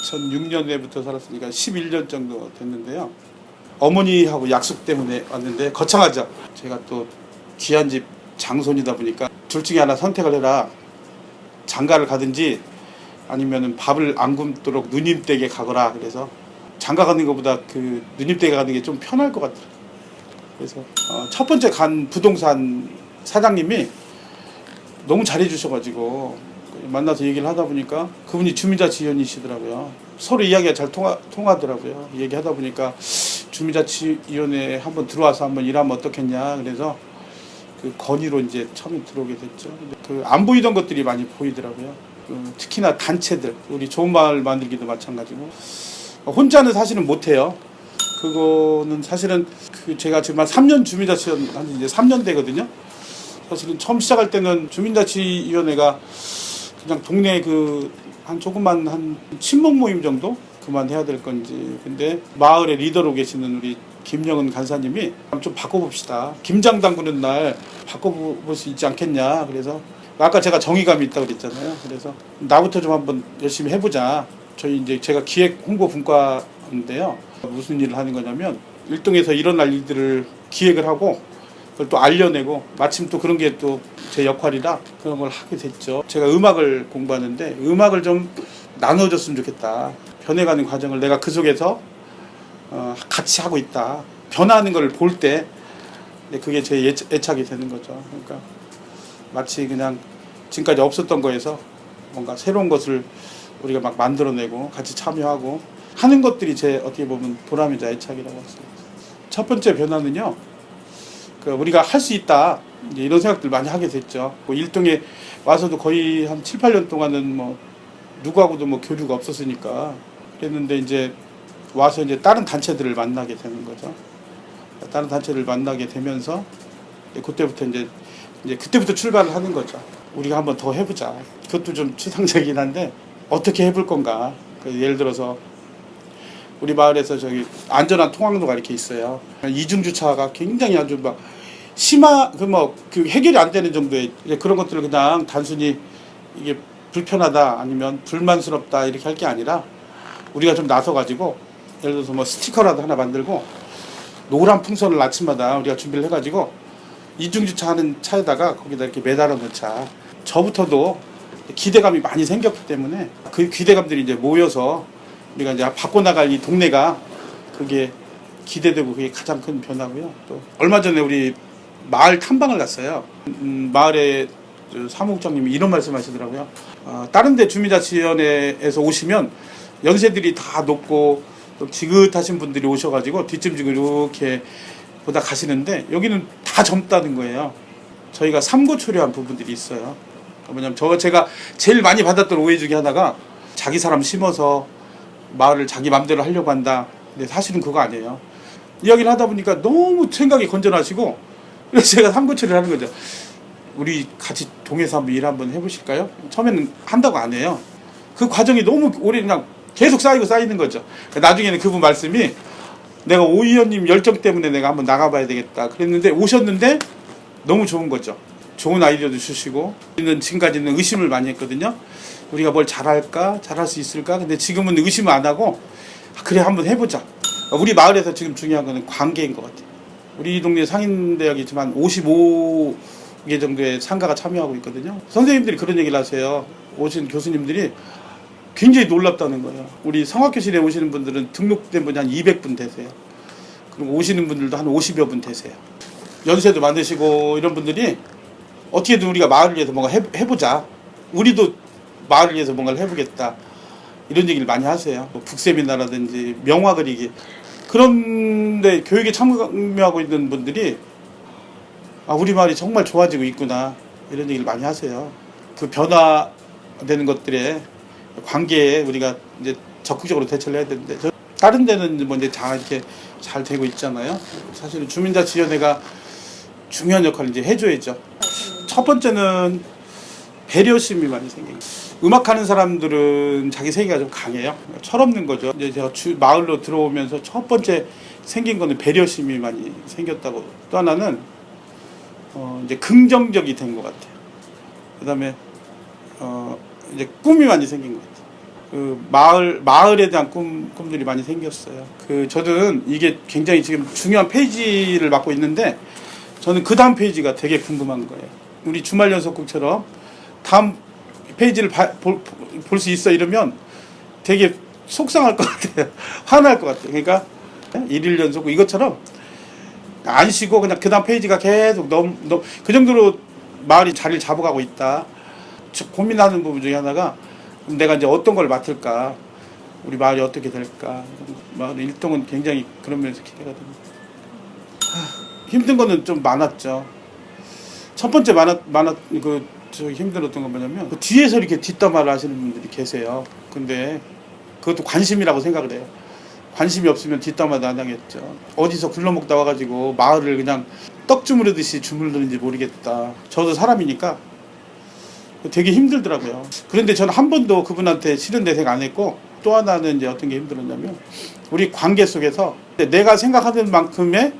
2006년에부터 살았으니까 11년 정도 됐는데요. 어머니하고 약속 때문에 왔는데 거창하죠. 제가 또 귀한 집 장손이다 보니까 둘 중에 하나 선택을 해라. 장가를 가든지 아니면은 밥을 안 굶도록 누님 댁에 가거라. 그래서 장가 가는 것보다 그 누님 댁에 가는 게 좀 편할 것 같아요. 그래서 첫 번째 간 부동산 사장님이 너무 잘해주셔가지고 만나서 얘기를 하다 보니까 그분이 주민자치위원이시더라고요. 서로 이야기가 잘 통하더라고요. 얘기하다 보니까 주민자치위원회에 한번 들어와서 한번 일하면 어떻겠냐. 그래서 그 건의로 이제 처음에 들어오게 됐죠. 그 안 보이던 것들이 많이 보이더라고요. 특히나 단체들, 우리 좋은 마을 만들기도 마찬가지고 혼자는 사실은 못해요. 그거는 사실은 제가 지금 한 3년 주민자치위원 한 이제 3년 되거든요. 사실은 처음 시작할 때는 주민자치위원회가 그냥 동네 한 조그만 한 친목 모임 정도 그만 해야 될 건지. 근데 마을의 리더로 계시는 우리 김영은 간사님이 좀 바꿔봅시다. 김장 담그는 날 바꿔볼 수 있지 않겠냐. 그래서 아까 제가 정의감이 있다고 그랬잖아요. 그래서 나부터 좀 한번 열심히 해보자. 저희 이제 제가 기획 홍보 분과인데요. 무슨 일을 하는 거냐면 일동에서 일어날 일들을 기획을 하고 그걸 또 알려내고 마침 또 그런 게 또 제 역할이라 그런 걸 하게 됐죠. 제가 음악을 공부하는데 음악을 좀 나눠줬으면 좋겠다. 변해가는 과정을 내가 그 속에서 같이 하고 있다. 변하는 걸 볼 때 그게 제 애착이 되는 거죠. 그러니까 마치 그냥 지금까지 없었던 거에서 뭔가 새로운 것을 우리가 막 만들어내고 같이 참여하고 하는 것들이 제 어떻게 보면 보람이자 애착이라고 할 수 있어요. 첫 번째 변화는요. 우리가 할 수 있다. 이런 생각들 많이 하게 됐죠. 일동에 와서도 거의 한 7, 8년 동안은 뭐 누구하고도 뭐 교류가 없었으니까 그랬는데 이제 와서 이제 다른 단체들을 만나게 되는 거죠. 다른 단체를 만나게 되면서 그때부터 이제 그때부터 출발을 하는 거죠. 우리가 한번 더 해보자. 그것도 좀 추상적이긴 한데 어떻게 해볼 건가. 예를 들어서 우리 마을에서 저기 안전한 통학로가 이렇게 있어요. 이중 주차가 굉장히 아주 막 해결이 안 되는 정도의 그런 것들을 그냥 단순히 이게 불편하다 아니면 불만스럽다 이렇게 할 게 아니라 우리가 좀 나서 가지고 예를 들어서 뭐 스티커라도 하나 만들고 노란 풍선을 아침마다 우리가 준비를 해가지고 이중 주차하는 차에다가 거기다 이렇게 매달아 놓자. 저부터도 기대감이 많이 생겼기 때문에 그 기대감들이 이제 모여서 우리가 이제 바꿔나갈 이 동네가 그게 기대되고 그게 가장 큰 변화고요. 또 얼마 전에 우리 마을 탐방을 갔어요. 마을의 사무국장님이 이런 말씀하시더라고요. 다른 데 주민자치위원회에서 오시면 연세들이 다 높고 또 지긋하신 분들이 오셔가지고 뒷짐지고 이렇게 보다 가시는데 여기는 다 젊다는 거예요. 저희가 삼고초려한 부분들이 있어요. 뭐냐면 제가 제일 많이 받았던 오해 중에 하나가 자기 사람 심어서 마을을 자기 맘대로 하려고 한다. 근데 사실은 그거 아니에요. 이야기를 하다 보니까 너무 생각이 건전하시고 그래서 제가 삼고초려를 하는 거죠. 우리 같이 동해서 한번 일 한번 해보실까요? 처음에는 한다고 안 해요. 그 과정이 너무 오래 그냥 계속 쌓이는 거죠. 나중에는 그분 말씀이 내가 오 의원님 열정 때문에 내가 한번 나가봐야 되겠다 그랬는데 오셨는데 너무 좋은 거죠. 좋은 아이디어도 주시고 우리는 지금까지는 의심을 많이 했거든요. 우리가 뭘 잘할까? 잘할 수 있을까? 근데 지금은 의심을 안 하고 그래 한번 해보자. 우리 마을에서 지금 중요한 거는 관계인 것 같아요. 우리 동네 상인대학이 지금 한 55개 정도의 상가가 참여하고 있거든요. 선생님들이 그런 얘기를 하세요. 오신 교수님들이 굉장히 놀랍다는 거예요. 우리 성악교실에 오시는 분들은 등록된 분이 한 200분 되세요. 그리고 오시는 분들도 한 50여 분 되세요. 연세도 많으시고 이런 분들이 어떻게든 우리가 마을을 위해서 뭔가 해보자. 우리도 마을을 위해서 뭔가를 해보겠다. 이런 얘기를 많이 하세요. 북세미나라든지 명화 그리기. 그런데 교육에 참여하고 있는 분들이 우리 마을이 정말 좋아지고 있구나. 이런 얘기를 많이 하세요. 그 변화되는 것들에 관계에 우리가 이제 적극적으로 대처를 해야 되는데 다른 데는 뭐 이제 이렇게 잘 되고 있잖아요. 사실은 주민자치위원회가 중요한 역할을 이제 해줘야죠. 첫 번째는 배려심이 많이 생겨요. 음악하는 사람들은 자기 세계가 좀 강해요. 철없는 거죠. 이제 제가 마을로 들어오면서 첫 번째 생긴 거는 배려심이 많이 생겼다고. 또 하나는 이제 긍정적이 된 것 같아요. 그다음에 이제 꿈이 많이 생긴 것 같아요. 그 마을에 대한 꿈들이 많이 생겼어요. 저는 이게 굉장히 지금 중요한 페이지를 맡고 있는데 저는 그 다음 페이지가 되게 궁금한 거예요. 우리 주말 연속극처럼 다음 페이지를 볼 수 있어 이러면 되게 속상할 것 같아요. 화날 것 같아요. 그러니까 일일 연속 이것처럼 안 쉬고 그냥 그 다음 페이지가 계속 그 정도로 마을이 자리를 잡아가고 있다. 고민하는 부분 중에 하나가 내가 이제 어떤 걸 맡을까, 우리 마을이 어떻게 될까. 마을 일동은 굉장히 그런 면에서 기대가 됩니다. 힘든 거는 좀 많았죠. 첫 번째 힘들었던 건 뭐냐면 그 뒤에서 이렇게 뒷담화를 하시는 분들이 계세요. 근데 그것도 관심이라고 생각을 해요. 관심이 없으면 뒷담화도 안 하겠죠. 어디서 굴러먹다 와가지고 마을을 그냥 떡 주무르듯이 주무르는지 모르겠다. 저도 사람이니까 되게 힘들더라고요. 그런데 저는 한 번도 그분한테 싫은 대생 안 했고, 또 하나는 이제 어떤 게 힘들었냐면 우리 관계 속에서 내가 생각하는 만큼의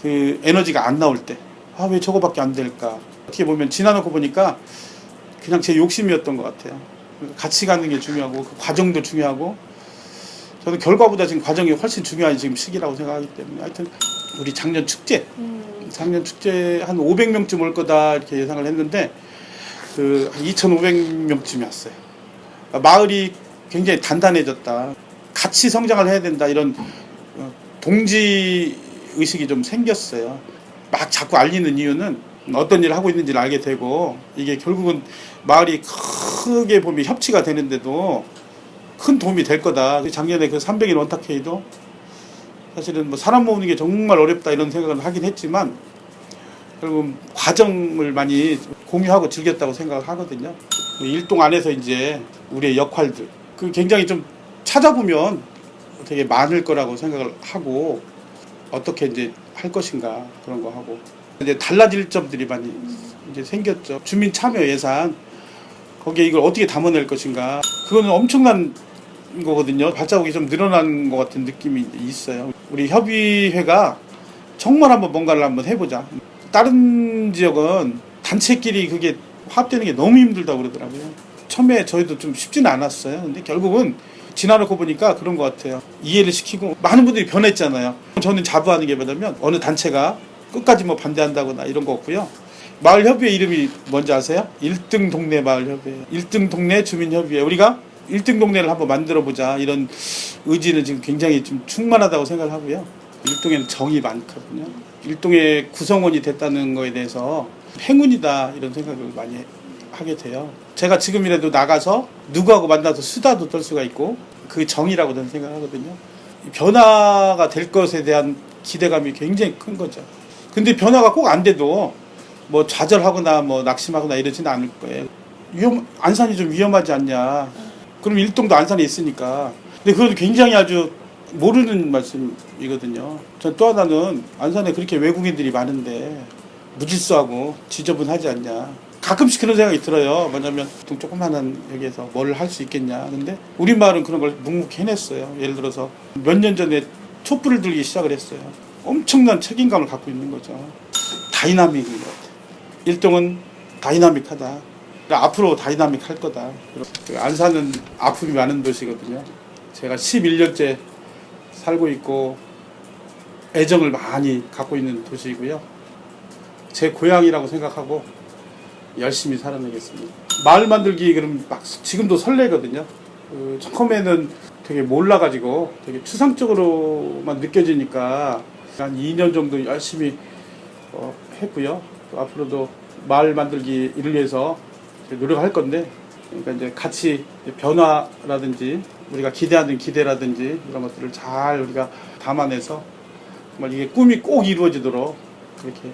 그 에너지가 안 나올 때, 왜 저거밖에 안 될까. 어떻게 보면 지나놓고 보니까 그냥 제 욕심이었던 것 같아요. 같이 가는 게 중요하고 그 과정도 중요하고, 저는 결과보다 지금 과정이 훨씬 중요한 지금 시기라고 생각하기 때문에 하여튼 우리 작년 축제 한 500명쯤 올 거다 이렇게 예상을 했는데 그 2,500명쯤이 왔어요. 마을이 굉장히 단단해졌다. 같이 성장을 해야 된다. 이런 동지 의식이 좀 생겼어요. 막 자꾸 알리는 이유는 어떤 일을 하고 있는지를 알게 되고, 이게 결국은 마을이 크게 보면 협치가 되는데도 큰 도움이 될 거다. 작년에 그 300일 원탁회의도 사실은 뭐 사람 모으는 게 정말 어렵다 이런 생각을 하긴 했지만 결국 과정을 많이 공유하고 즐겼다고 생각을 하거든요. 일동 안에서 이제 우리의 역할들 굉장히 좀 찾아보면 되게 많을 거라고 생각을 하고, 어떻게 이제 할 것인가 그런 거 하고, 이제 달라질 점들이 많이 이제 생겼죠. 주민 참여 예산 거기에 이걸 어떻게 담아낼 것인가, 그거는 엄청난 거거든요. 발자국이 좀 늘어난 것 같은 느낌이 있어요. 우리 협의회가 정말 한번 뭔가를 한번 해보자. 다른 지역은 단체끼리 그게 화합되는 게 너무 힘들다고 그러더라고요. 처음에 저희도 좀 쉽지는 않았어요. 근데 결국은 지나놓고 보니까 그런 것 같아요. 이해를 시키고 많은 분들이 변했잖아요. 저는 자부하는 게 뭐냐면 어느 단체가 끝까지 뭐 반대한다거나 이런 거 없고요. 마을협의회 이름이 뭔지 아세요? 1등 동네 마을협의회, 1등 동네 주민협의회. 우리가 1등 동네를 한번 만들어보자 이런 의지는 지금 굉장히 좀 충만하다고 생각을 하고요. 일동에는 정이 많거든요. 일동의 구성원이 됐다는 거에 대해서 행운이다 이런 생각을 많이 하게 돼요. 제가 지금이라도 나가서 누구하고 만나서 수다도 떨 수가 있고, 그 정이라고 저는 생각하거든요. 변화가 될 것에 대한 기대감이 굉장히 큰 거죠. 근데 변화가 꼭 안 돼도 뭐 좌절하거나 뭐 낙심하거나 이러지는 않을 거예요. 안산이 좀 위험하지 않냐. 그럼 일동도 안산에 있으니까. 근데 그것도 굉장히 아주 모르는 말씀이거든요. 전 또 하나는 안산에 그렇게 외국인들이 많은데 무질서하고 지저분하지 않냐. 가끔씩 그런 생각이 들어요. 뭐냐면 조그만한 여기에서 뭘 할 수 있겠냐. 근데 우리 마을은 그런 걸 묵묵히 해냈어요. 예를 들어서 몇 년 전에 촛불을 들기 시작을 했어요. 엄청난 책임감을 갖고 있는 거죠. 다이나믹인 것 같아요. 일동은 다이나믹하다. 앞으로 다이나믹 할 거다. 안산은 아픔이 많은 도시거든요. 제가 11년째 살고 있고 애정을 많이 갖고 있는 도시이고요. 제 고향이라고 생각하고 열심히 살아내겠습니다. 마을 만들기 그럼 막 지금도 설레거든요. 처음에는 되게 몰라가지고 되게 추상적으로만 느껴지니까 한 2년 정도 열심히 했고요. 또 앞으로도 마을 만들기 일을 위해서 노력할 건데, 그러니까 이제 같이 변화라든지 우리가 기대하는 기대라든지 이런 것들을 잘 우리가 담아내서 정말 이게 꿈이 꼭 이루어지도록 그렇게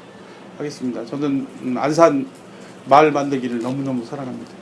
하겠습니다. 저는 안산 마을 만들기를 너무너무 사랑합니다.